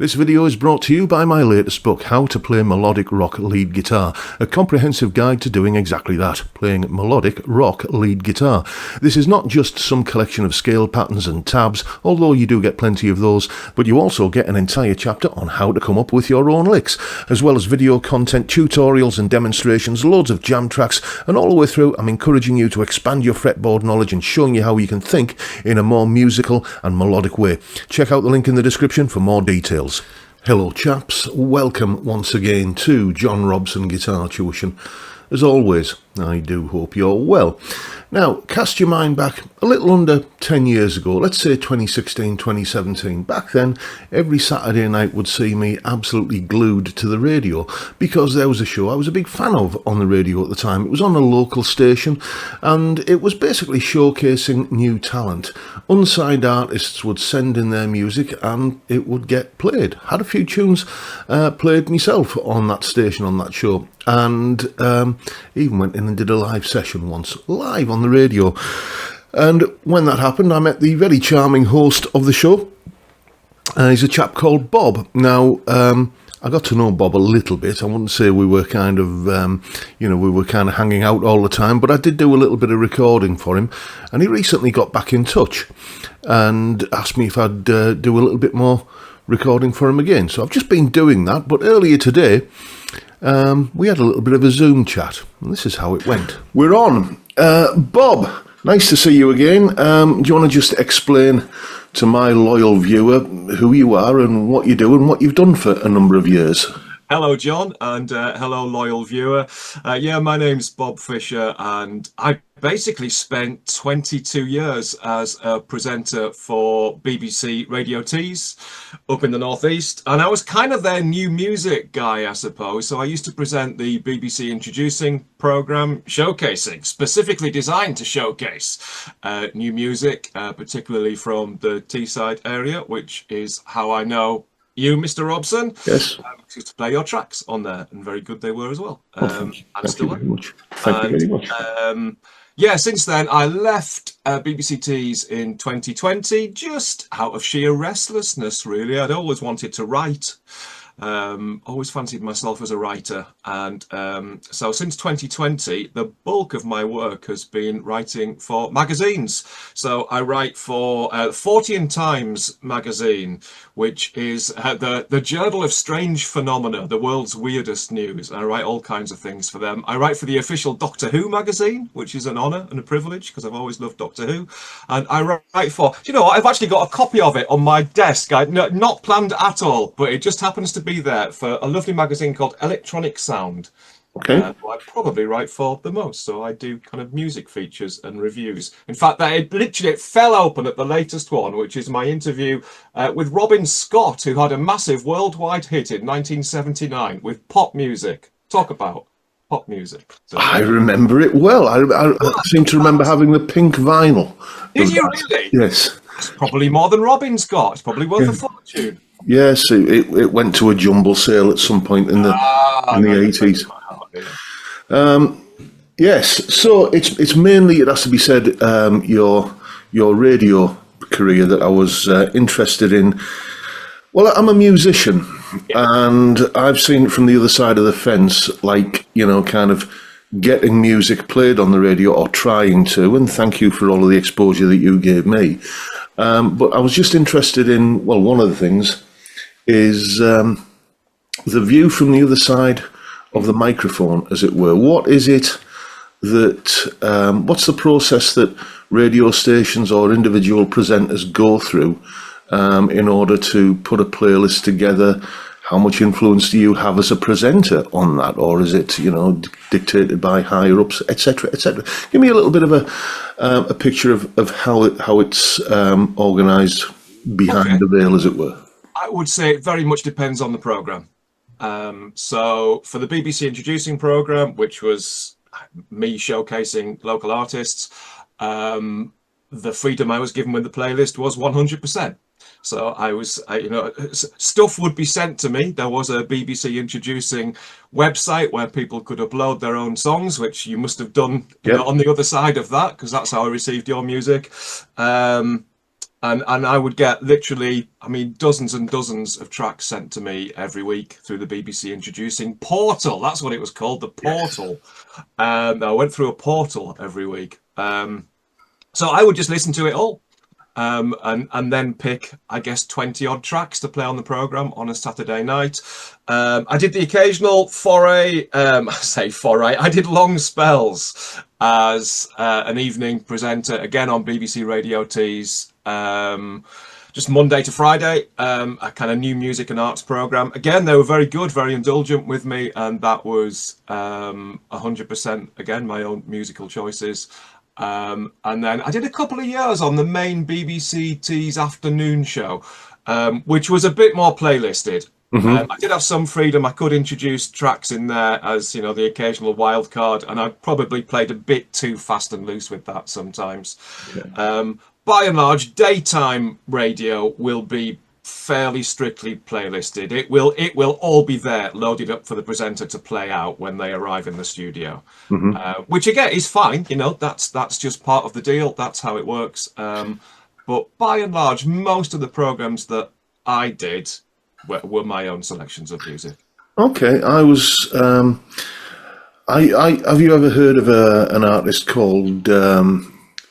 This video is brought to you by my latest book, How to Play Melodic Rock Lead Guitar, a comprehensive guide to doing exactly that, playing melodic rock lead guitar. This is not just some collection of scale patterns and tabs, although you do get plenty of those, but you also get an entire chapter on how to come up with your own licks, as well as video content, tutorials and demonstrations, loads of jam tracks, and all the way through I'm encouraging you to expand your fretboard knowledge and showing you how you can think in a more musical and melodic way. Check out the link in the description for more details. Hello chaps, welcome once again to John Robson Guitar Tuition. As always, I do hope you're well. Now, cast your mind back a little under 10 years ago, let's say 2016, 2017. Back then, every Saturday night would see me absolutely glued to the radio because there was a show I was a big fan of on the radio at the time. It was on a local station and it was basically showcasing new talent. Unsigned artists would send in their music and it would get played. Had a few tunes played myself on that station, on that show. And even went in and did a live session once, live on the radio. And when that happened, I met the very charming host of the show. He's a chap called Bob. Now, I got to know Bob a little bit. I wouldn't say we were kind of, we were kind of hanging out all the time, but I did do a little bit of recording for him. And he recently got back in touch and asked me if I'd do a little bit more recording for him again. So I've just been doing that, but earlier today, we had a little bit of a Zoom chat, and this is how it went. We're on. Bob, nice to see you again. Do you want to just explain to my loyal viewer who you are and what you do and what you've done for a number of years? Hello, John, and hello, loyal viewer. My name's Bob Fischer, and I basically spent 22 years as a presenter for BBC Radio Tees up in the Northeast, and I was kind of their new music guy, I suppose. So I used to present the BBC Introducing programme, showcasing, specifically designed to showcase new music, particularly from the Teesside area, which is how I know you, Mr. Robson. Yes. To play your tracks on there, and very good they were as well. Thank you very much. Since then I left BBC Tees in 2020, just out of sheer restlessness, really. I'd always wanted to write. Always fancied myself as a writer, and so since 2020 the bulk of my work has been writing for magazines. So I write for 40 Times magazine, which is the journal of strange phenomena, the world's weirdest news. I write all kinds of things for them. I write for the official Doctor Who magazine, which is an honour and a privilege because I've always loved Doctor Who. And I write for, you know what, I've actually got a copy of it on my desk. Not planned at all, but it just happens to be there, for a lovely magazine called Electronic Sound. Okay. I probably write for the most, so I do kind of music features and reviews. In fact, it fell open at the latest one, which is my interview with Robin Scott, who had a massive worldwide hit in 1979 with pop music. Talk about pop music. So, I remember it well. I seem to remember having the pink vinyl. Did you really? Yes. It's probably more than Robin Scott. It's probably worth a fortune. Yes, it went to a jumble sale at some point in the 80s. Yes, so it's mainly, it has to be said, your radio career that I was interested in. Well, I'm a musician, and I've seen it from the other side of the fence, like, kind of getting music played on the radio or trying to, and thank you for all of the exposure that you gave me. But I was just interested in, well, one of the things is the view from the other side of the microphone, as it were. What is it that, what's the process that radio stations or individual presenters go through in order to put a playlist together? How much influence do you have as a presenter on that, or is it, dictated by higher ups, etc., etc.? Give me a little bit of a picture of how it's organised behind the veil, as it were. I would say it very much depends on the programme. So for the BBC Introducing programme, which was me showcasing local artists, the freedom I was given with the playlist was 100%. So stuff would be sent to me. There was a BBC Introducing website where people could upload their own songs, which you must have done on the other side of that, because that's how I received your music. And I would get literally, I mean, dozens and dozens of tracks sent to me every week through the BBC introducing portal. That's what it was called, the portal. I went through a portal every week. So I would just listen to it all. And then pick, I guess, 20 odd tracks to play on the programme on a Saturday night. I did the occasional foray, I did long spells as an evening presenter, again on BBC Radio Tees, just Monday to Friday, a kind of new music and arts programme. Again, they were very good, very indulgent with me, and that was 100%, again, my own musical choices. And then I did a couple of years on the main BBC Tees afternoon show, which was a bit more playlisted. I did have some freedom. I could introduce tracks in there as, you know, the occasional wild card, and I probably played a bit too fast and loose with that sometimes. Yeah. By and large, daytime radio will be fairly strictly playlisted. It will all be there, loaded up for the presenter to play out when they arrive in the studio, which again is fine. You know, that's just part of the deal. That's how it works. But by and large, most of the programs that I did were my own selections of music. Okay, I was. I have you ever heard of an artist called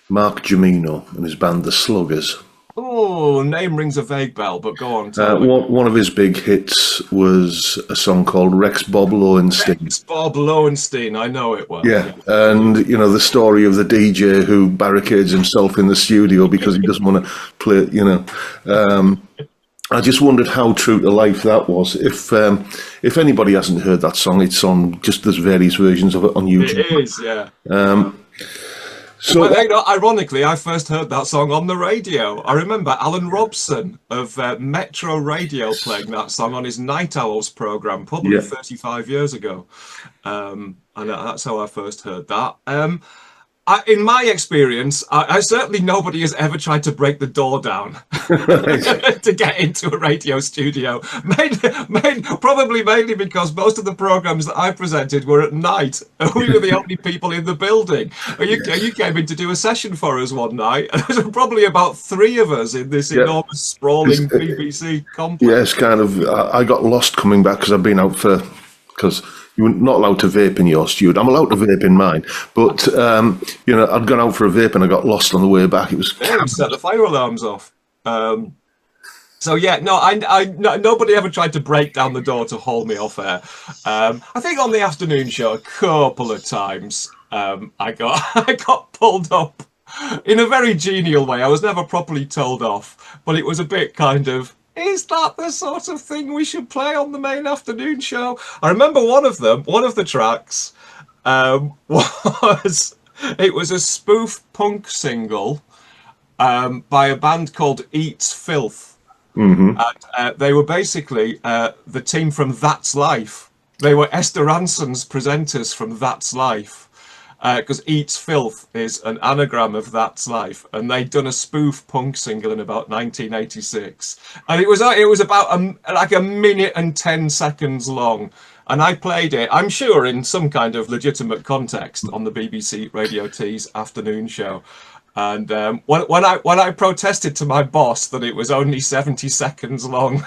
Mark Gemino and his band The Sluggers? Oh, name rings a vague bell, but go on. One of his big hits was a song called Rex Bob Lowenstein. Rex Bob Lowenstein, I know it well. Yeah, and you know the story of the DJ who barricades himself in the studio because he doesn't want to play. You know, I just wondered how true to life that was. If anybody hasn't heard that song, it's on. Just there's various versions of it on YouTube. It is, yeah. So, well, you know, ironically, I first heard that song on the radio. I remember Alan Robson of Metro Radio playing that song on his Night Owls programme, probably 35 years ago. And that's how I first heard that. In my experience, I certainly nobody has ever tried to break the door down to get into a radio studio. Probably mainly because most of the programs that I presented were at night. We were the only people in the building. You came in to do a session for us one night, and there were probably about 3 of us in this enormous, sprawling BBC complex. Yes, kind of. I got lost coming back because I've been out because you're not allowed to vape in your studio. I'm allowed to vape in mine, but you know, I'd gone out for a vape and I got lost on the way back. It was set the fire alarms off. So yeah, no, nobody ever tried to break down the door to haul me off air. I think on the afternoon show a couple of times I got pulled up in a very genial way. I was never properly told off, but it was a bit kind of, is that the sort of thing we should play on the main afternoon show? I remember one of the tracks was a spoof punk single by a band called Eats Filth. And, they were basically the team from That's Life. They were Esther Ranson's presenters from That's Life. Because Eats Filth is an anagram of That's Life, and they'd done a spoof punk single in about 1986, and it was about like a minute and 10 seconds long, and I played it, I'm sure, in some kind of legitimate context on the BBC Radio Tees afternoon show. And when I protested to my boss that it was only 70 seconds long,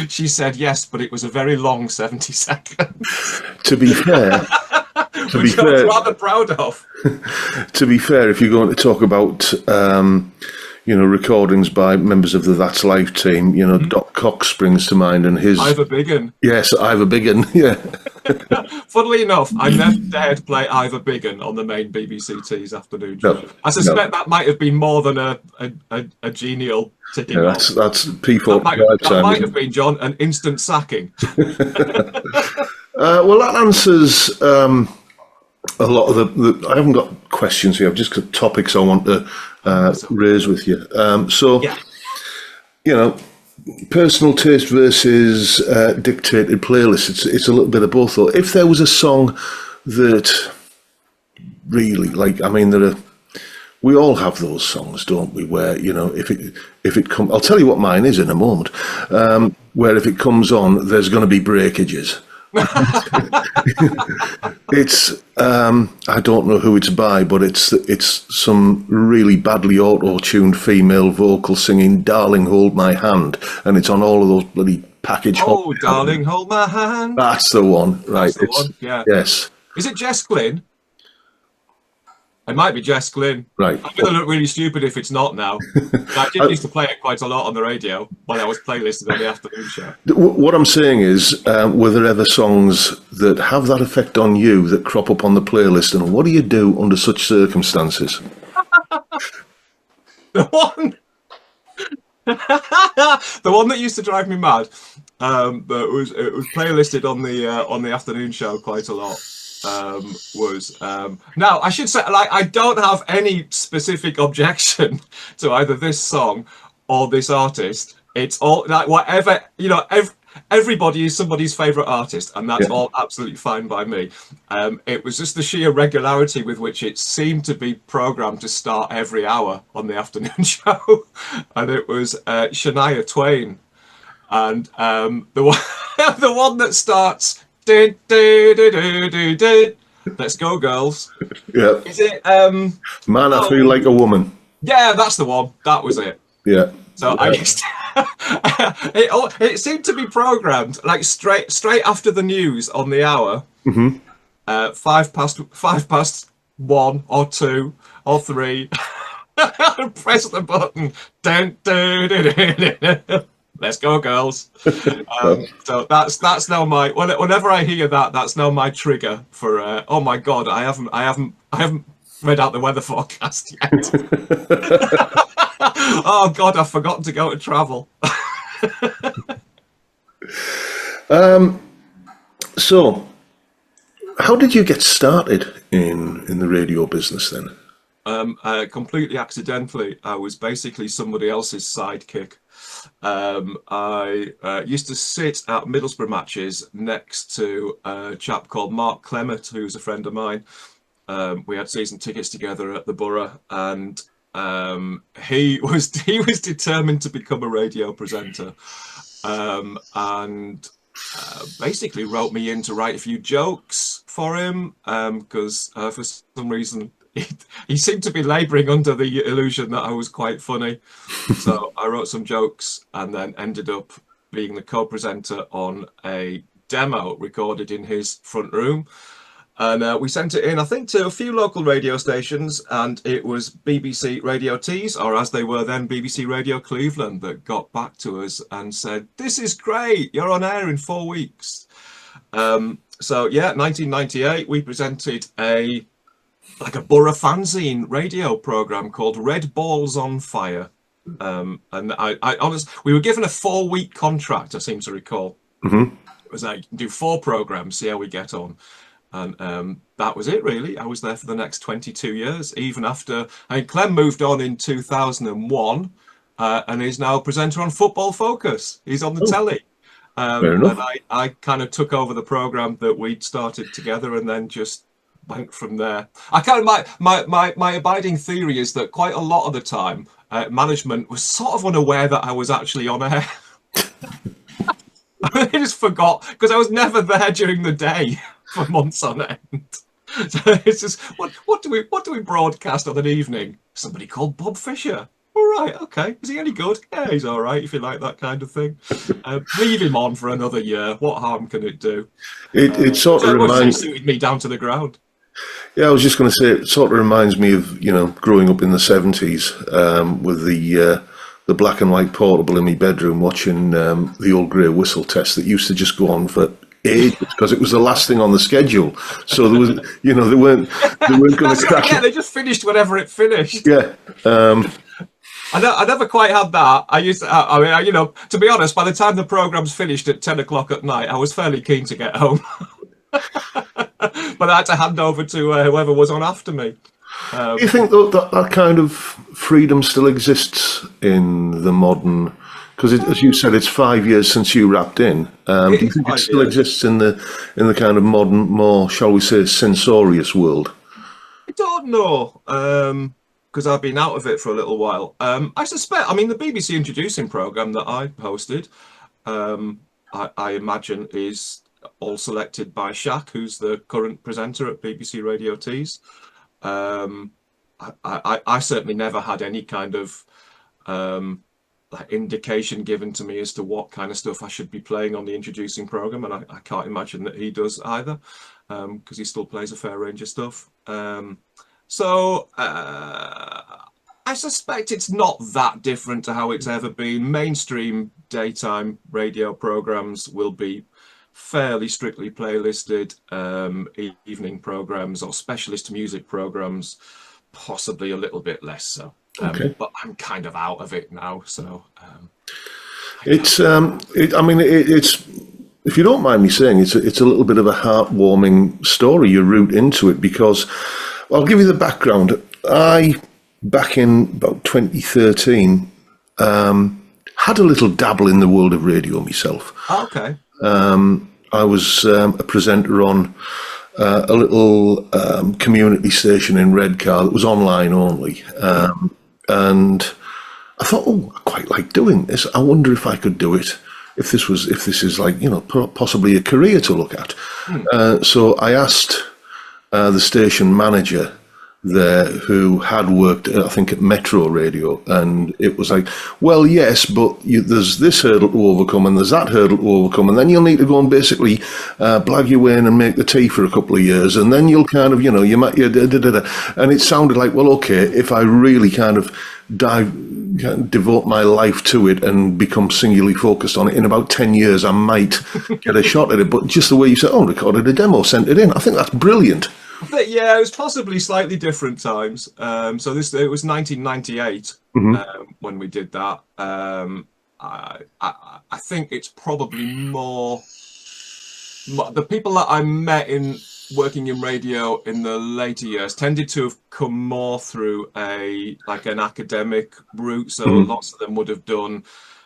she said yes, but it was a very long 70 seconds. To be fair. Which I was rather proud of. To be fair, if you're going to talk about, you know, recordings by members of the That's Life team, you know, Doc Cox springs to mind, and his Ivor Biggin. Yes, Ivor Biggin. Yeah. Funnily enough, I never dared play Ivor Biggin on the main BBC Tees afternoon show. No, I suspect that might have been more than a genial ticking off. That's P45 that might have been, John, an instant sacking. Well, that answers a lot of the. I haven't got questions here. I've just got topics I want to raise with you. You know, personal taste versus dictated playlists. It's a little bit of both. Though, if there was a song that really, like, I mean, we all have those songs, don't we? Where, you know, if it I'll tell you what mine is in a moment. Where if it comes on, there's going to be breakages. It's I don't know who it's by, but it's some really badly auto-tuned female vocal singing "Darling, Hold My Hand," and it's on all of those bloody package. Oh, darling, hold my hand. That's the one, right? That's the one. Yeah. Yes, Is it Jess Glynn? It might be Jess Glynn. right. I'm going to look really stupid if it's not now. I did used to play it quite a lot on the radio when I was playlisted on the afternoon show. What I'm saying is, were there ever songs that have that effect on you that crop up on the playlist, and what do you do under such circumstances? The one, the one that used to drive me mad. It was playlisted on the afternoon show quite a lot. Now I should say, like, I don't have any specific objection to either this song or this artist. It's all like whatever, you know. Everybody is somebody's favorite artist, and that's all absolutely fine by me. It was just the sheer regularity with which it seemed to be programmed to start every hour on the afternoon show, and it was Shania Twain, and the one the one that starts. Let's go, girls. Yeah. Is it Man, I Feel Like a Woman. Yeah, that's the one. That was it. Yeah. So I used it seemed to be programmed like straight after the news on the hour. 5 past 1 or 2 or 3. Press the button. Let's go, girls. So that's now my whenever I hear that, that's now my trigger for oh my god, I haven't read out the weather forecast yet. Oh god, I've forgotten to go to travel. So, how did you get started in the radio business then? Completely accidentally. I was basically somebody else's sidekick. I used to sit at Middlesbrough matches next to a chap called Mark Clement, who's a friend of mine. We had season tickets together at the Borough, and he was determined to become a radio presenter, and basically wrote me in to write a few jokes for him, because for some reason he seemed to be labouring under the illusion that I was quite funny. So I wrote some jokes and then ended up being the co-presenter on a demo recorded in his front room. And we sent it in, I think, to a few local radio stations, and it was BBC Radio Tees, or as they were then, BBC Radio Cleveland, that got back to us and said, "This is great, you're on air in 4 weeks." So yeah, 1998, we presented a Borough fanzine radio program called Red Balls on Fire. And I honestly, we were given a 4-week contract, I seem to recall. It was like, do 4 programs, see how we get on. And that was it, really. I was there for the next 22 years, even after Clem moved on in 2001, and is now a presenter on Football Focus. He's on the telly. And I kind of took over the program that we'd started together, and then just went from there. I kind of my abiding theory is that quite a lot of the time, management was sort of unaware that I was actually on air. I just forgot, because I was never there during the day for months on end. So it's just, what do we broadcast on an evening? Somebody called Bob Fischer. All right, okay. Is he any good? Yeah, he's all right, if you like that kind of thing. Leave him on for another year. What harm can it do? It sort of reminds me down to the ground. Yeah, I was just going to say, it sort of reminds me of, growing up in the 70s with the black and white portable in my bedroom, watching the old grey whistle test that used to just go on for ages because it was the last thing on the schedule. So there was, they weren't going to crack. Yeah, they just finished whenever it finished. Yeah. I never quite had that. I used to, to be honest, by the time the program's finished at 10 o'clock at night, I was fairly keen to get home. But I had to hand over to whoever was on after me. Do you think that kind of freedom still exists in the modern? Because as you said, it's 5 years since you wrapped in. Do you think it still exists in the kind of modern, more, shall we say, censorious world? I don't know, because I've been out of it for a little while. I suspect. I mean, the BBC Introducing programme that I hosted, I imagine is all selected by Chap, who's the current presenter at BBC Radio Tees. I certainly never had any kind of like indication given to me as to what kind of stuff I should be playing on the introducing program, and I can't imagine that he does either, because he still plays a fair range of stuff. So I suspect it's not that different to how it's ever been. Mainstream daytime radio programs will be fairly strictly playlisted. Evening programs or specialist music programs, possibly a little bit less so. Okay. But I'm kind of out of it now, so It's if you don't mind me saying, it's a little bit of a heartwarming story, your route into it, because I'll give you the background. Back in about 2013, had a little dabble in the world of radio myself. okay. I was a presenter on a little community station in Redcar that was online only. And I thought, oh, I quite like doing this. I wonder if I could do it. If this is like, possibly a career to look at. So I asked the station manager there, who had worked, I think, at Metro Radio, and it was like, well, yes, but there's this hurdle to overcome, and there's that hurdle to overcome, and then you'll need to go and basically blag your way in and make the tea for a couple of years, and then you'll kind of, you might, and it sounded like, well, okay, if I really kind of devote my life to it and become singularly focused on it, in about 10 years I might get a shot at it. But just the way you said, oh, recorded a demo, sent it in, I think that's brilliant. But yeah, it was possibly slightly different times. So it was 1998 when we did that. I think it's probably more the people that I met in working in radio in the later years tended to have come more through an academic route. So lots of them would have done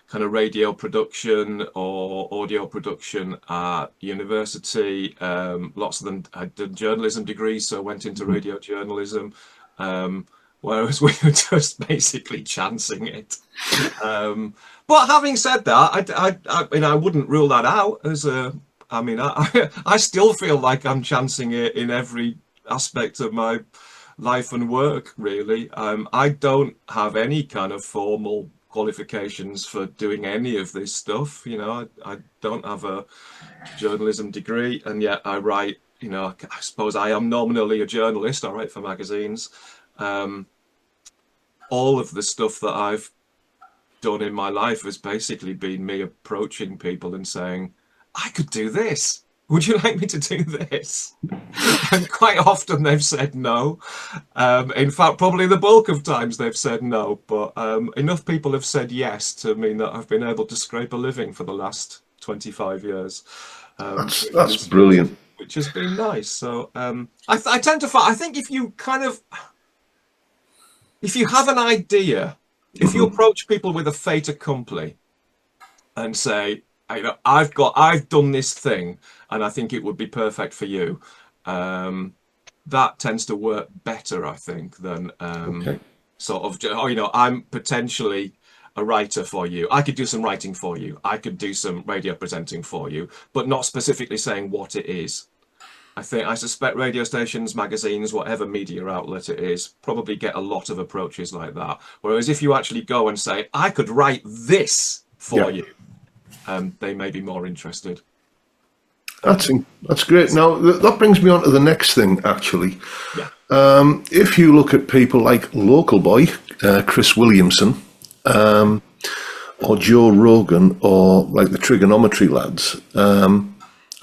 kind of radio production or audio production at university. Lots of them had done journalism degrees, so went into radio journalism. Whereas we were just basically chancing it. But having said that, I wouldn't rule that out as a. I still feel like I'm chancing it in every aspect of my life and work, really. I don't have any kind of formal qualifications for doing any of this stuff. I don't have a journalism degree, and yet I write, I suppose I am nominally a journalist. I write for magazines. All of the stuff that I've done in my life has basically been me approaching people and saying, I could do this. Would you like me to do this? And quite often they've said no. In fact, probably the bulk of times they've said no. But enough people have said yes to mean that I've been able to scrape a living for the last 25 years. That's brilliant. Which has been nice. So I tend to find, I think if you have an idea, if you approach people with a fait accompli and say, I've done this thing and I think it would be perfect for you, that tends to work better, I think, than sort of, I'm potentially a writer for you. I could do some writing for you. I could do some radio presenting for you, but not specifically saying what it is. I suspect radio stations, magazines, whatever media outlet it is, probably get a lot of approaches like that. Whereas if you actually go and say, I could write this for you, they may be more interested. That's great. Now, that brings me on to the next thing, actually. Yeah. If you look at people like Local Boy, Chris Williamson, or Joe Rogan, or like the Trigonometry lads,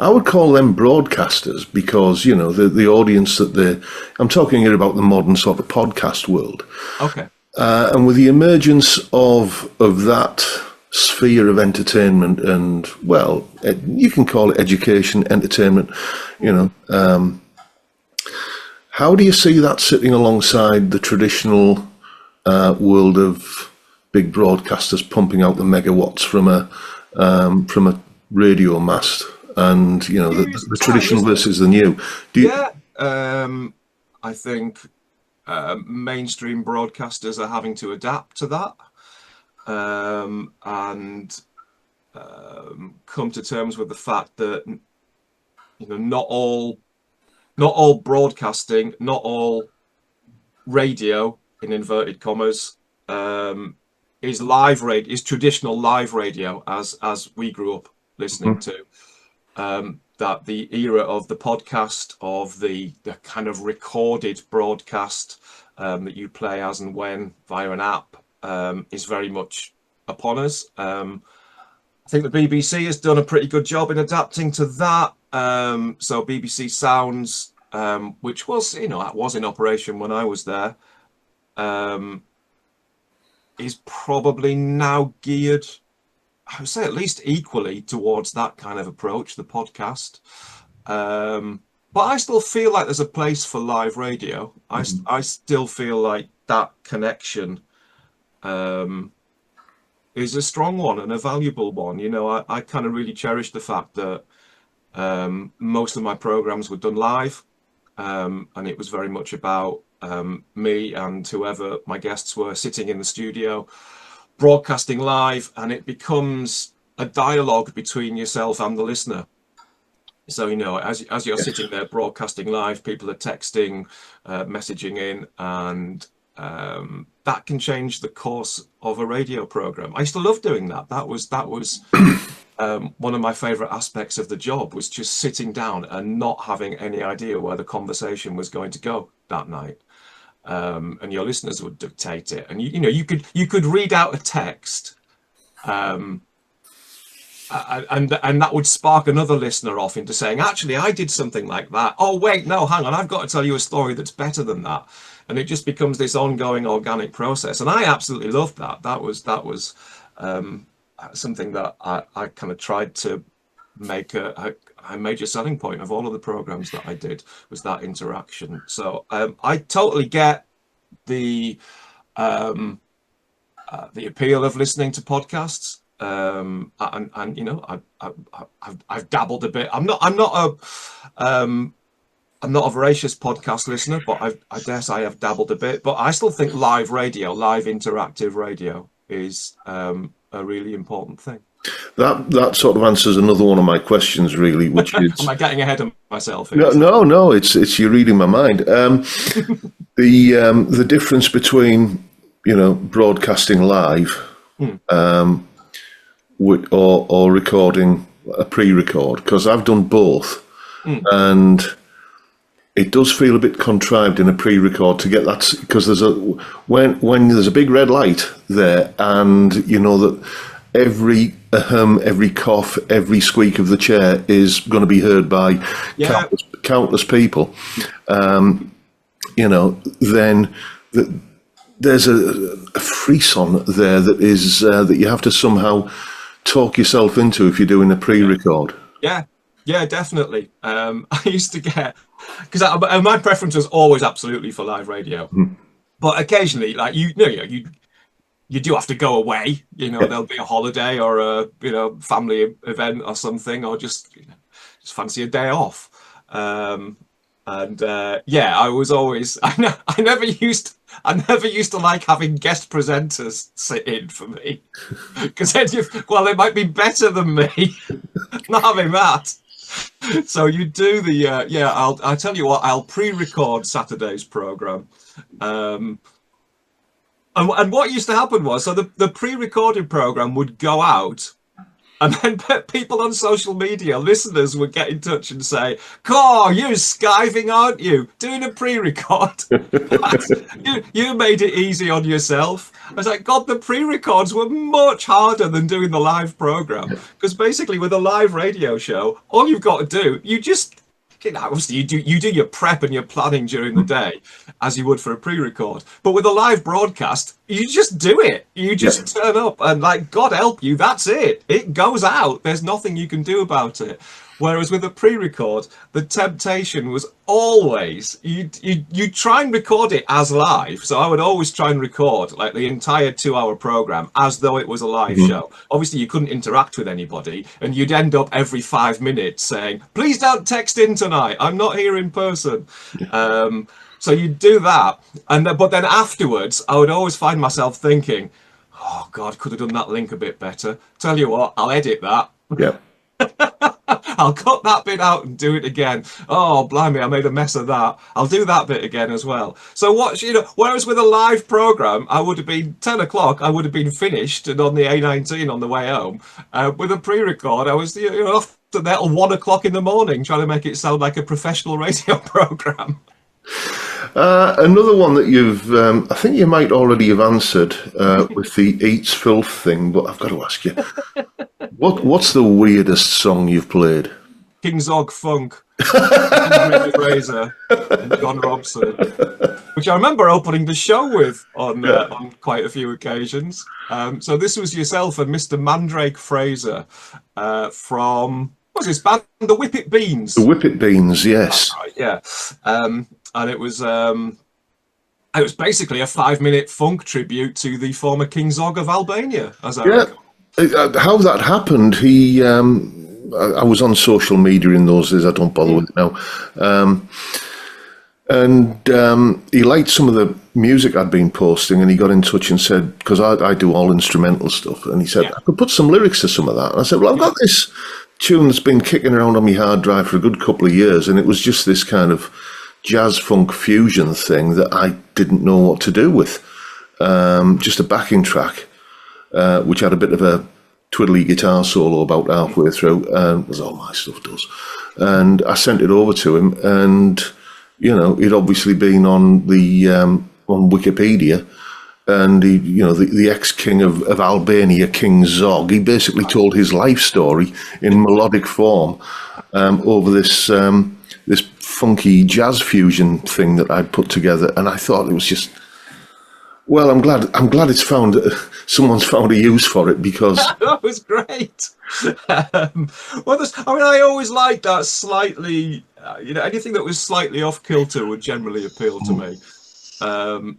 I would call them broadcasters because, the audience that I'm talking here about the modern sort of podcast world. Okay. And with the emergence of that sphere of entertainment and, well, you can call it education, entertainment, how do you see that sitting alongside the traditional world of big broadcasters pumping out the megawatts from a radio mast, and the traditional versus the new? I think mainstream broadcasters are having to adapt to that. And come to terms with the fact that not all broadcasting, not all radio in inverted commas is live radio, is traditional live radio as we grew up listening to. That the era of the podcast, of the kind of recorded broadcast that you play as and when via an app is very much upon us. I think the BBC has done a pretty good job in adapting to that. So BBC Sounds, which was, that was in operation when I was there, is probably now geared, I would say, at least equally towards that kind of approach, the podcast. But I still feel like there's a place for live radio. I still feel like that connection is a strong one and a valuable one. I kind of really cherish the fact that most of my programs were done live, and it was very much about me and whoever my guests were sitting in the studio broadcasting live, and it becomes a dialogue between yourself and the listener. So as you're sitting there broadcasting live, people are texting, messaging in, and that can change the course of a radio program. I used to love doing that. That was one of my favorite aspects of the job, was just sitting down and not having any idea where the conversation was going to go that night. And your listeners would dictate it, and you could read out a text, and that would spark another listener off into saying, actually, I did something like that. Oh wait, no, hang on, I've got to tell you a story that's better than that. And it just becomes this ongoing organic process, and I absolutely loved that. That was something that I kind of tried to make a major selling point of all of the programs that I did, was that interaction. So I totally get the appeal of listening to podcasts, and I've dabbled a bit. I'm not a voracious podcast listener, but I dare say I have dabbled a bit. But I still think live radio, live interactive radio, is a really important thing. That sort of answers another one of my questions, really, which is... Am I getting ahead of myself? No, it's you're reading my mind. The difference between broadcasting live or recording a pre-record, because I've done both, and it does feel a bit contrived in a pre-record to get that, because when there's a big red light there, and that every cough, every squeak of the chair is going to be heard by countless people. Then there's a frisson there that is that you have to somehow talk yourself into if you're doing a pre-record. Yeah, definitely. I used to get, because my preference was always absolutely for live radio, but occasionally, like you do have to go away. There'll be a holiday or a family event or something, or just fancy a day off. I was always I never used to like having guest presenters sit in for me, because then they might be better than me. Not having that. So you do the I'll tell you what, I'll pre-record Saturday's program. And what used to happen was, so the pre-recorded program would go out, and then people on social media, listeners, would get in touch and say, "Oh, you're skiving, aren't you? Doing a pre-record? you made it easy on yourself." I was like, God, the pre-records were much harder than doing the live program, because basically with a live radio show, all you've got to do, obviously you do your prep and your planning during the day as you would for a pre-record, but with a live broadcast, you just do it. You just turn up, and like, God help you, that's it. It goes out. There's nothing you can do about it. Whereas with a pre-record, the temptation was always, you try and record it as live. So I would always try and record like the entire 2-hour program as though it was a live show. Obviously you couldn't interact with anybody, and you'd end up every 5 minutes saying, "Please don't text in tonight, I'm not here in person." So you'd do that, but then afterwards I would always find myself thinking, "Oh God, could have done that link a bit better. Tell you what, I'll edit that." Yeah. I'll cut that bit out and do it again. Oh, blimey, I made a mess of that. I'll do that bit again as well. So what, whereas with a live program, I would have been 10 o'clock, I would have been finished and on the A19 on the way home. With a pre-record, I was, often there till 1 o'clock in the morning trying to make it sound like a professional radio program. Another one that I think you might already have answered with the Eats Filth thing, but I've got to ask you, what's the weirdest song you've played? King Zog Funk, Fraser, and John Robson, which I remember opening the show with on quite a few occasions. So this was yourself and Mr. Mandrake Fraser from, what's this band? The Whippet Beans. The Whippet Beans, yes. Right, yeah. And it was basically a 5-minute funk tribute to the former King Zog of Albania, as I recall. How that happened, I was on social media in those days, I don't bother with it now, and he liked some of the music I'd been posting, and he got in touch and said, because I do all instrumental stuff, and he said, I could put some lyrics to some of that. And I said, well, I've got this tune that's been kicking around on my hard drive for a good couple of years, and it was just this kind of jazz funk fusion thing that I didn't know what to do with. Just a backing track, which had a bit of a twiddly guitar solo about halfway through, as all my stuff does. And I sent it over to him, and he'd obviously been on the on Wikipedia, and he, the ex-king of Albania, King Zog, he basically told his life story in melodic form over this this funky jazz fusion thing that I'd put together, and I thought it was just, well, I'm glad it's someone's found a use for it, because that was great. I always liked that slightly, anything that was slightly off kilter would generally appeal to me.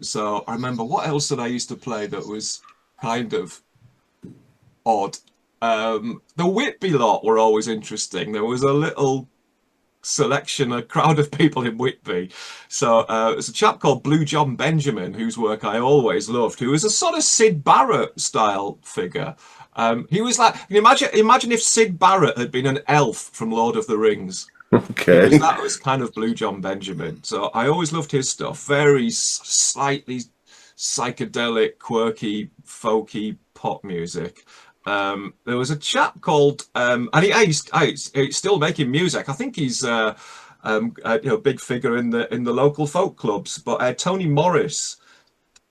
So I remember, what else did I used to play that was kind of odd? The Whitby lot were always interesting. There was a little selection, a crowd of people in Whitby. So there's a chap called Blue John Benjamin, whose work I always loved, who was a sort of Syd Barrett style figure. He was like, imagine if Syd Barrett had been an elf from Lord of the Rings. Okay. That was kind of Blue John Benjamin. So I always loved his stuff. Very slightly psychedelic, quirky, folky pop music. There was a chap called, and he's still making music. I think he's a big figure in the local folk clubs. But Tony Morris,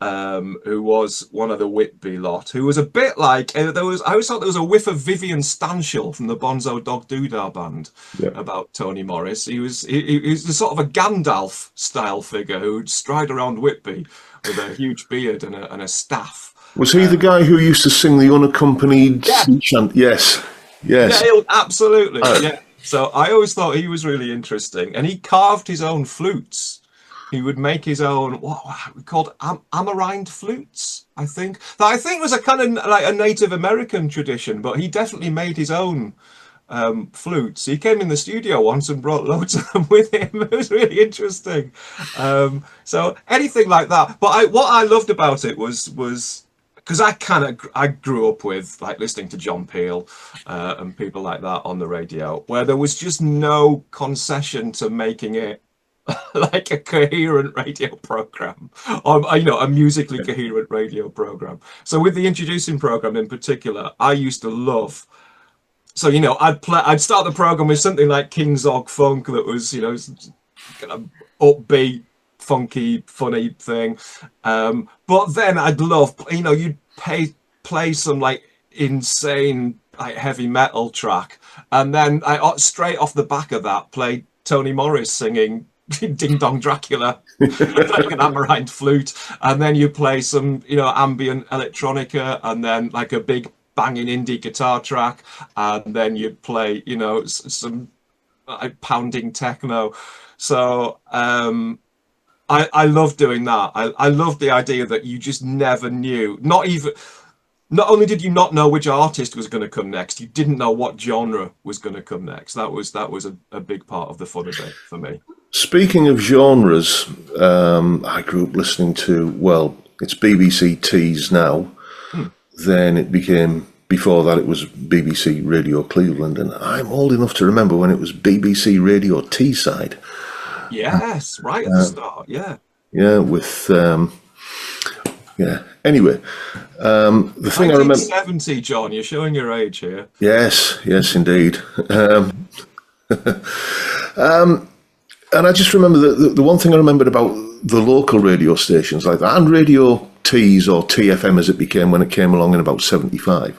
who was one of the Whitby lot, who was a bit like I always thought there was a whiff of Vivian Stanshall from the Bonzo Dog Doodah band about Tony Morris. He was the sort of a Gandalf style figure who'd stride around Whitby with a huge beard and a staff. Was he the guy who used to sing the unaccompanied sea chant? Yes. Yeah, absolutely. Yeah. So I always thought he was really interesting, and he carved his own flutes. He would make his own, what we called amaranth flutes, I think. That I think was a kind of like a Native American tradition, but he definitely made his own flutes. He came in the studio once and brought loads of them with him. It was really interesting. So anything like that. But what I loved about it was because I grew up with like listening to John Peel and people like that on the radio, where there was just no concession to making it like a coherent radio program, or a musically coherent radio program. So with the introducing program in particular, I used to love. So I'd start the program with something like King Zog Funk that was kind of upbeat, funky, funny thing. But then I'd love, you'd play some like insane like heavy metal track, and then I straight off the back of that play Tony Morris singing Ding Dong Dracula, playing an amaranth flute, and then you play some ambient electronica, and then like a big banging indie guitar track, and then you play some like pounding techno. So I love doing that. I love the idea that you just never knew. Not only did you not know which artist was going to come next, you didn't know what genre was going to come next. That was a big part of the fun of it for me. Speaking of genres, I grew up listening to, well, it's BBC Tees now. Then it became before that, it was BBC Radio Cleveland, and I'm old enough to remember when it was BBC Radio Teesside. Yes, right at the start, yeah. Yeah, with yeah. Anyway, the thing I remember. 1970, John. You're showing your age here. Yes, indeed. And I just remember the one thing I remembered about the local radio stations like that, and Radio T's, or TFM as it became when it came along in about 75,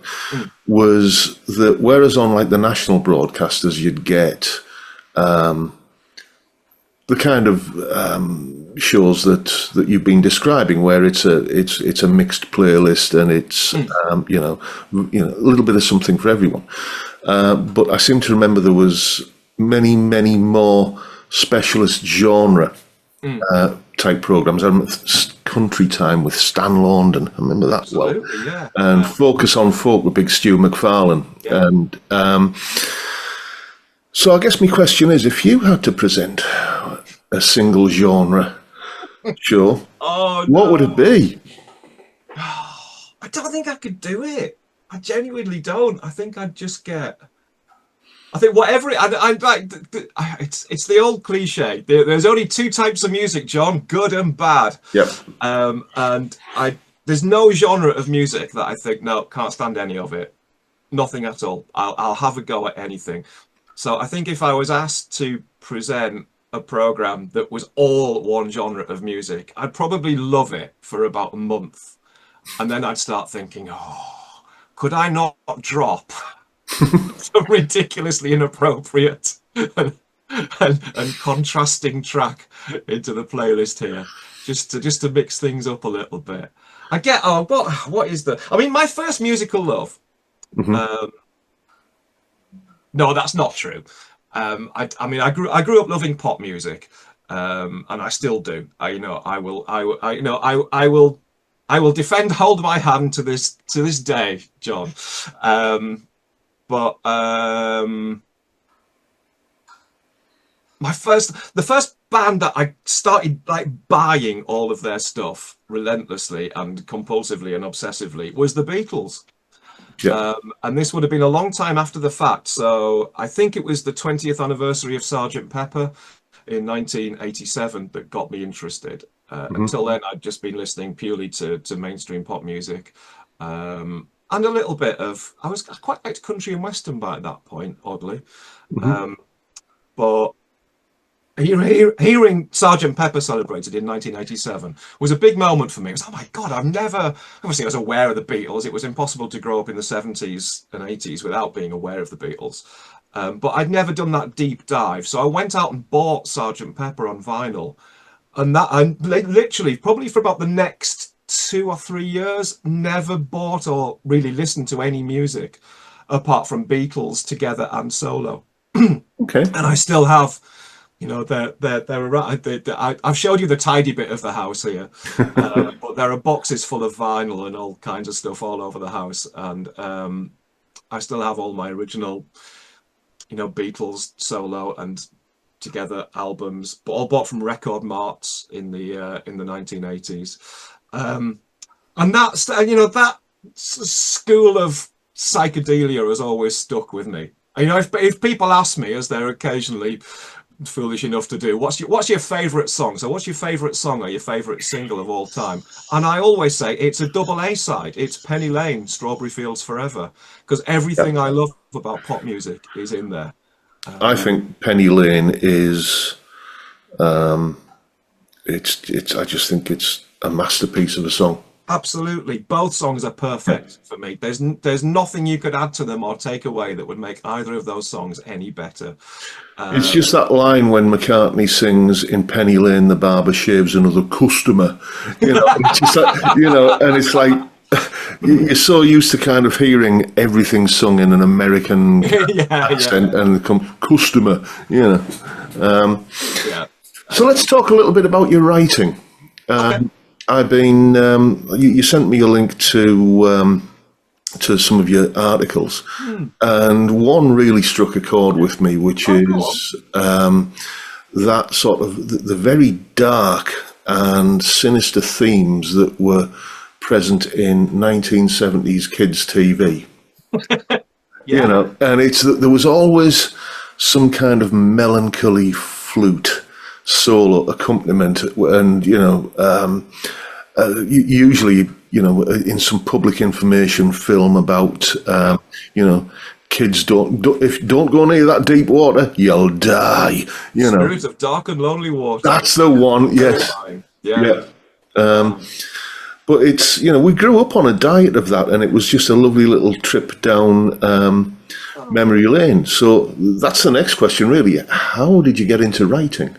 was that whereas on like the national broadcasters you'd get the kind of shows that you've been describing, where it's a mixed playlist, and it's you know, a little bit of something for everyone. But I seem to remember there was many more specialist genre type programs. I remember Country Time with Stan Laundon. I remember that. Absolutely, well. Yeah. And Focus on Folk with Big Stu McFarlane. Yeah. And so I guess my question is, if you had to present a single genre show, what would it be? I don't think I could do it. I genuinely don't. I think I'd just get... I think whatever it's the old cliche. There's only two types of music, John: good and bad. Yep. And there's no genre of music that I think, no, can't stand any of it. Nothing at all. I'll have a go at anything. So I think if I was asked to present a program that was all one genre of music, I'd probably love it for about a month, and then I'd start thinking, could I not drop some ridiculously inappropriate and contrasting track into the playlist here, just to mix things up a little bit. I get what is my first musical love. No, that's not true. I grew up loving pop music, and I still do. I will defend, hold my hand to this day, John. But the first band that I started like buying all of their stuff relentlessly and compulsively and obsessively was the Beatles. Yeah. And this would have been a long time after the fact. So I think it was the 20th anniversary of Sgt. Pepper in 1987 that got me interested. Until then, I'd just been listening purely to mainstream pop music. And a little bit of, I quite liked country and western by that point, oddly. But hearing Sgt. Pepper celebrated in 1987 was a big moment for me. It was, oh my God, obviously I was aware of the Beatles. It was impossible to grow up in the 70s and 80s without being aware of the Beatles. But I'd never done that deep dive. So I went out and bought Sgt. Pepper on vinyl. And literally, probably for about the next 2 or 3 years, never bought or really listened to any music apart from Beatles together and solo. Okay. And I still have, I've showed you the tidy bit of the house here, but there are boxes full of vinyl and all kinds of stuff all over the house. And I still have all my original, Beatles solo and together albums, but all bought from record marts in the 1980s. And that's, that school of psychedelia has always stuck with me. If people ask me, as they're occasionally foolish enough to do, what's your favorite song? So what's your favorite song or your favorite single of all time? And I always say it's a double A side. It's Penny Lane, Strawberry Fields Forever, because everything I love about pop music is in there. I think Penny Lane is, I just think it's a masterpiece of a song. Absolutely. Both songs are perfect for me. There's nothing you could add to them or take away that would make either of those songs any better. It's just that line when McCartney sings, "In Penny Lane, the barber shaves another customer." It's just like, and it's like, you're so used to kind of hearing everything sung in an American accent and come customer, So let's talk a little bit about your writing. Okay. I've been, you sent me a link to some of your articles, and one really struck a chord with me, which is that sort of the very dark and sinister themes that were present in 1970s kids' TV. You Yeah, know, and it's that there was always some kind of melancholy flute solo accompaniment, and usually, in some public information film about, you know, kids don't go near that deep water, you'll die. You know, Spirit of Dark and Lonely Water. that's the one. Yes, Terrifying. Yeah. yeah. Um, Um, but it's we grew up on a diet of that, and it was just a lovely little trip down memory lane. So that's the next question, really. How did you get into writing?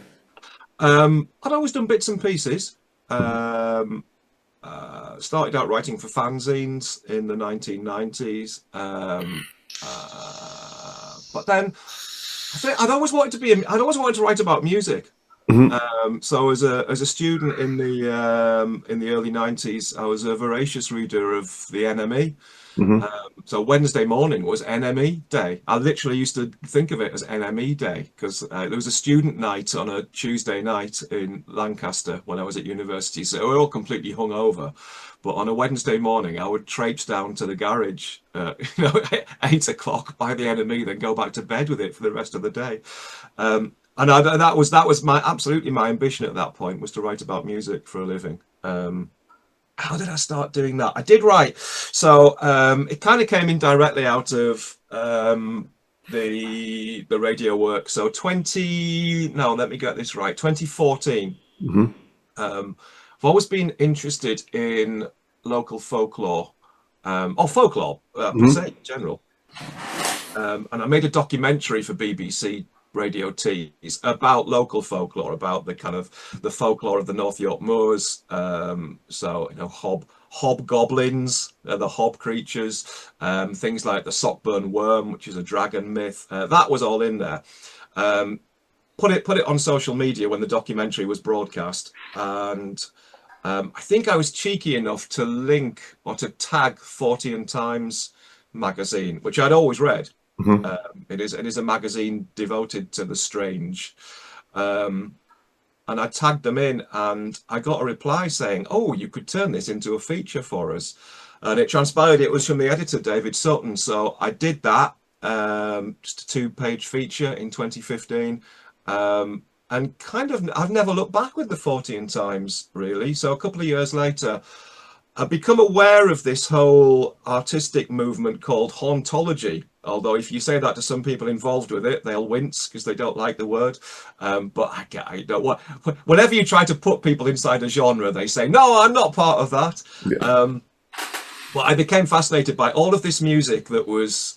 I'd always done bits and pieces. Um, Started out writing for fanzines in the 1990s. But then I think I'd always wanted to write about music. Hmm. So as a student in the early 90s, I was a voracious reader of the NME. Hmm. So Wednesday morning was NME day. I literally used to think of it as NME day because there was a student night on a Tuesday night in Lancaster when I was at university. So we were all completely hungover. But on a Wednesday morning, I would traipse down to the garage, at 8 o'clock, buy the NME, then go back to bed with it for the rest of the day. That was my absolutely my ambition at that point was to write about music for a living. How did I start doing that? I did write. So it kind of came in directly out of the radio work. So 20 no, let me get this right. 2014. Hmm. I've always been interested in local folklore, or folklore per Hmm. se in general. And I made a documentary for BBC Radio Tees about local folklore, about the kind of the folklore of the North York Moors. So hobgoblins, the hob creatures, things like the Sockburn Worm, which is a dragon myth. That was all in there. Um, put it on social media when the documentary was broadcast, and I think I was cheeky enough to link or to tag 40 and Times magazine, which I'd always read. Hmm. It is a magazine devoted to the strange. Um, and I tagged them in, and I got a reply saying, "Oh, you could turn this into a feature for us." And it transpired it was from the editor, David Sutton. So I did that, just a two-page feature in 2015. And kind of, I've never looked back with the 40 Times, really. So a couple of years later, I've become aware of this whole artistic movement called hauntology. Although, if you say that to some people involved with it, they'll wince because they don't like the word. But I don't what. Whenever you try to put people inside a genre, they say, "No, I'm not part of that." Yeah. But I became fascinated by all of this music that was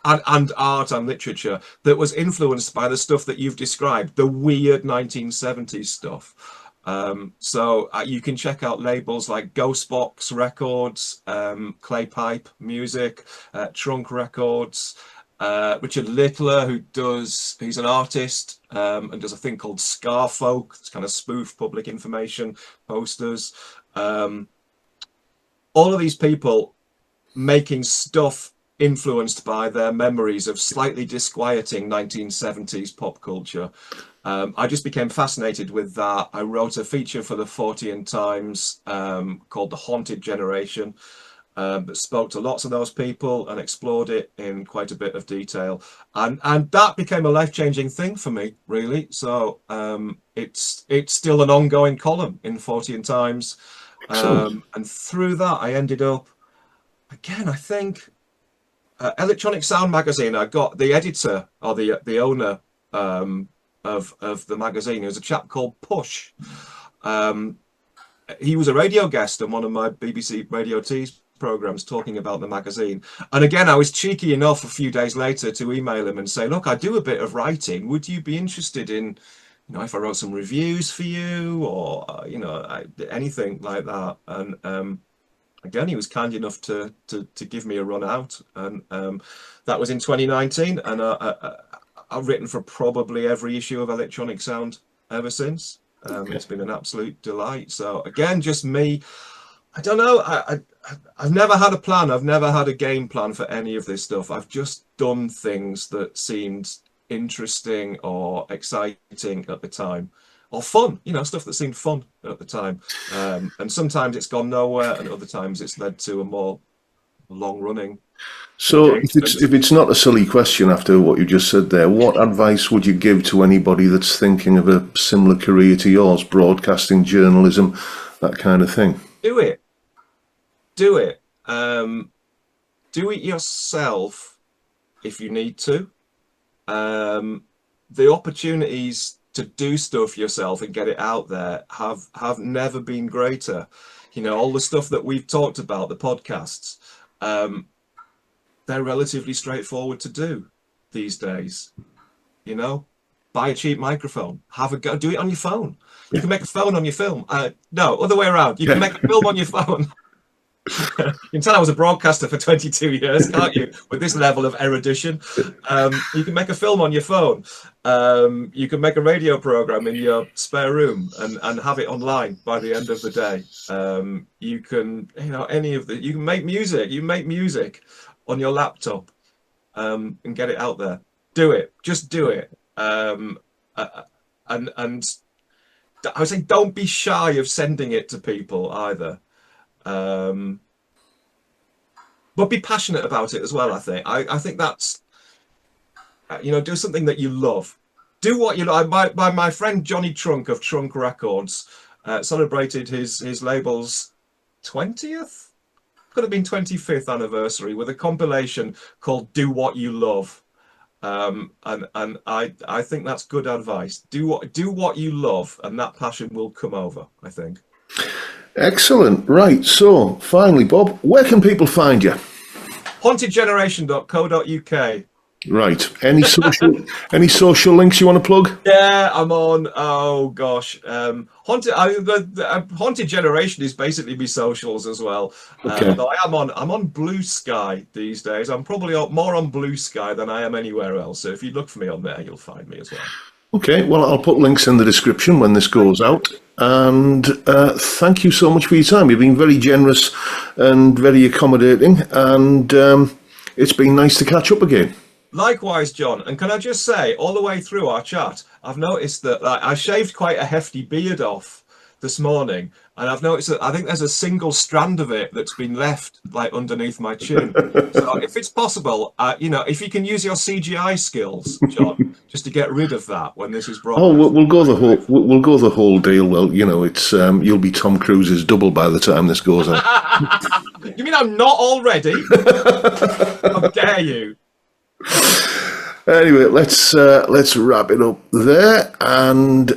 and art and literature that was influenced by the stuff that you've described, the weird 1970s stuff. So you can check out labels like Ghostbox Records, Clay Pipe Music, Trunk Records. Richard Littler, he's an artist and does a thing called Scarfolk. It's kind of spoof public information posters. Um, all of these people making stuff influenced by their memories of slightly disquieting 1970s pop culture. I just became fascinated with that. I wrote a feature for the 40 Times called The Haunted Generation that spoke to lots of those people and explored it in quite a bit of detail. And that became a life-changing thing for me, really. So it's still an ongoing column in 40 Times. Excellent. And through that, I ended up, again, I think, Electronic Sound Magazine. I got the editor or the owner of the magazine. It was a chap called Push. Um, he was a radio guest on one of my BBC Radio Tees programs talking about the magazine. And again, I was cheeky enough a few days later to email him and say, "Look, I do a bit of writing. Would you be interested in, if I wrote some reviews for you or anything like that?" And again, he was kind enough to give me a run out, and that was in 2019. And I've written for probably every issue of Electronic Sound ever since. Okay. It's been an absolute delight. So again, just me. I don't know. I've never had a plan. I've never had a game plan for any of this stuff. I've just done things that seemed interesting or exciting at the time, or fun. Stuff that seemed fun at the time. And sometimes it's gone nowhere, and other times it's led to a more long-running So, engagement. if it's not a silly question after what you just said there, what advice would you give to anybody that's thinking of a similar career to yours, broadcasting, journalism, that kind of thing? Do it. Do it. Do it yourself if you need to. The opportunities to do stuff yourself and get it out there have never been greater. You know, all the stuff that we've talked about, the podcasts, they're relatively straightforward to do these days. You know, buy a cheap microphone, have a go, do it on your phone. You can make a phone on your film. No, other way around. You can make a film on your phone. You can tell I was a broadcaster for 22 years, can't you? With this level of erudition. You can make a film on your phone. You can make a radio program in your spare room and have it online by the end of the day. You can, you know, you can make music. You make music on your laptop and get it out there. Do it. Just do it. And I would say don't be shy of sending it to people either. But be passionate about it as well. I think that's, you know, do something that you love. Do what you love. My friend Johnny Trunk of Trunk Records celebrated his label's 20th, could have been 25th anniversary with a compilation called "Do What You Love." And I think that's good advice. Do what you love, and that passion will come over, I think. Excellent. Right. So, finally, Bob, where can people find you? hauntedgeneration.co.uk. Right. Any social links you want to plug? Yeah, I'm on. Oh gosh, Haunted Generation is basically me socials as well. Okay. Though I'm on Blue Sky these days. I'm probably more on Blue Sky than I am anywhere else. So if you look for me on there, you'll find me as well. Okay, well, I'll put links in the description when this goes out. And thank you so much for your time. You've been very generous and very accommodating. And it's been nice to catch up again. Likewise, John. And can I just say, all the way through our chat, I've noticed that I shaved quite a hefty beard off this morning. And I've noticed that I think there's a single strand of it that's been left like underneath my chin. So if it's possible, you know, if you can use your CGI skills, John, just to get rid of that when this is brought. Oh, we'll go the whole deal. Well, you know, it's you'll be Tom Cruise's double by the time this goes on. You mean I'm not already? How dare you? Anyway, let's wrap it up there and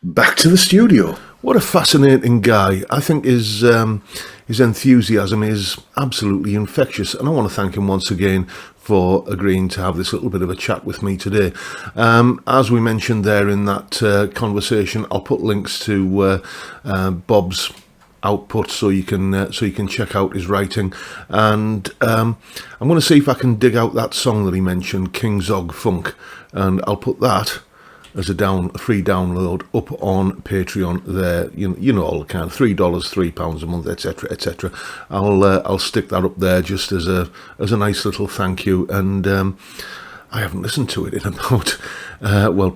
back to the studio. What a fascinating guy. I think his enthusiasm is absolutely infectious, and I want to thank him once again for agreeing to have this little bit of a chat with me today. As we mentioned there in that conversation, I'll put links to Bob's output so you can check out his writing, and I'm going to see if I can dig out that song that he mentioned, King Zog Funk, and I'll put that as a free download up on Patreon there. You know all the kind, $3, £3 a month, etc., etc. I'll stick that up there just as a nice little thank you. And I haven't listened to it in about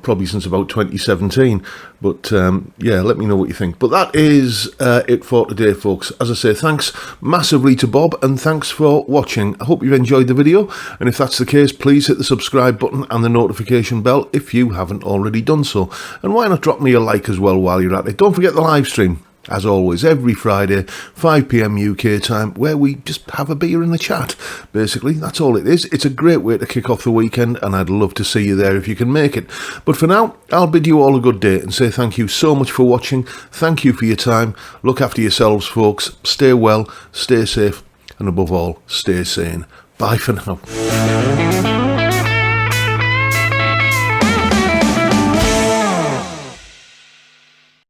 probably since about 2017. But yeah, let me know what you think. But that is it for today, folks. As I say, thanks massively to Bob, and thanks for watching. I hope you've enjoyed the video, and if that's the case, please hit the subscribe button and the notification bell if you haven't already done so. And why not drop me a like as well while you're at it. Don't forget the live stream, as always, every Friday, 5 p.m. UK time, where we just have a beer in the chat. Basically, that's all it is. It's a great way to kick off the weekend, and I'd love to see you there if you can make it. But for now, I'll bid you all a good day and say thank you so much for watching. Thank you for your time. Look after yourselves, folks. Stay well, stay safe, and above all, stay sane. Bye for now.